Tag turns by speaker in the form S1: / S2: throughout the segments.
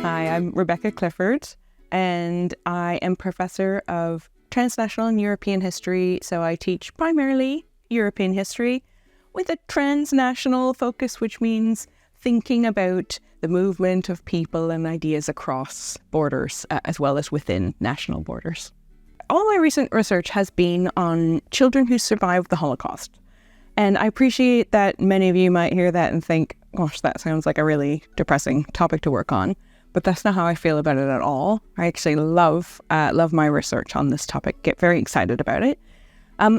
S1: Hi, I'm Rebecca Clifford, and I am professor of Transnational and European History. So I teach primarily European history with a transnational focus, which means thinking about the movement of people and ideas across borders, as well as within national borders. All my recent research has been on children who survived the Holocaust. And I appreciate that many of you might hear that and think, gosh, that sounds like a really depressing topic to work on. But that's not how I feel about it at all. I actually love my research on this topic, get very excited about it.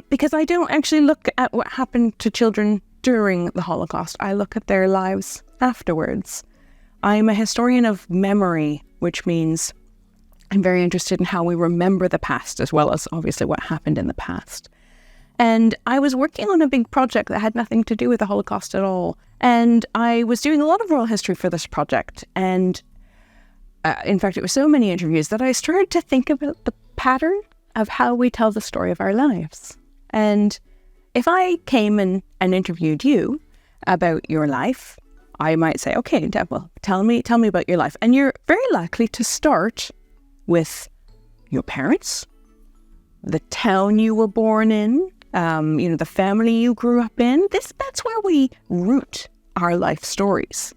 S1: Because I don't actually look at what happened to children during the Holocaust. I look at their lives afterwards. I'm a historian of memory, which means I'm very interested in how we remember the past, as well as obviously what happened in the past. And I was working on a big project that had nothing to do with the Holocaust at all. And I was doing a lot of oral history for this project. And in fact, it was so many interviews that I started to think about the pattern of how we tell the story of our lives. And if I came and interviewed you about your life, I might say, okay, Deborah, tell me about your life. And you're very likely to start with your parents, the town you were born in, the family you grew up in. That's where we root our life stories.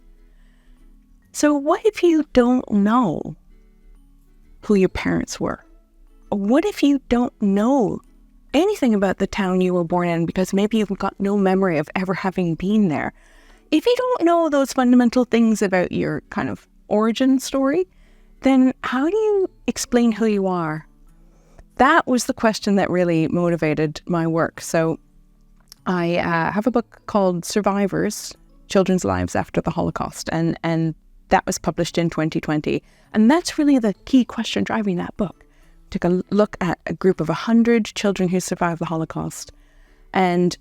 S1: So what if you don't know who your parents were? What if you don't know anything about the town you were born in because maybe you've got no memory of ever having been there? If you don't know those fundamental things about your kind of origin story, then how do you explain who you are? That was the question that really motivated my work. So I have a book called Survivors, Children's Lives After the Holocaust, and that was published in 2020. And that's really the key question driving that book. Took a look at a group of 100 children who survived the Holocaust and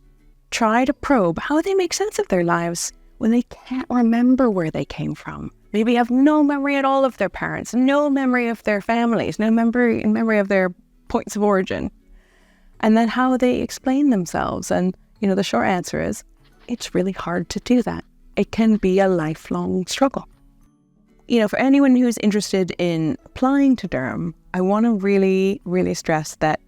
S1: try to probe how they make sense of their lives when they can't remember where they came from. Maybe have no memory at all of their parents, no memory of their families, no memory of their points of origin, and then how they explain themselves. And, the short answer is, it's really hard to do that. It can be a lifelong struggle. For anyone who's interested in applying to Durham, I want to really, really stress that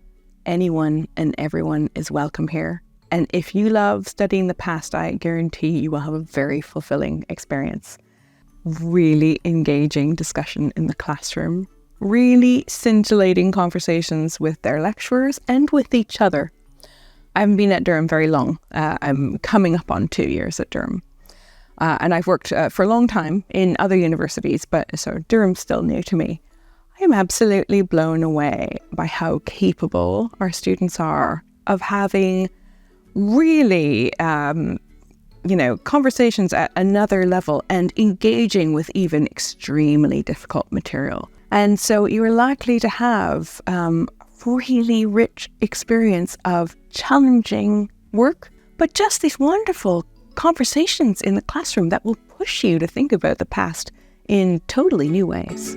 S1: anyone and everyone is welcome here. And if you love studying the past, I guarantee you will have a very fulfilling experience. Really engaging discussion in the classroom, really scintillating conversations with their lecturers and with each other. I haven't been at Durham very long. I'm coming up on 2 years at Durham. And I've worked for a long time in other universities, so Durham's still new to me. I am absolutely blown away by how capable our students are of having really, conversations at another level and engaging with even extremely difficult material. And so you're likely to have really rich experience of challenging work, but just these wonderful conversations in the classroom that will push you to think about the past in totally new ways.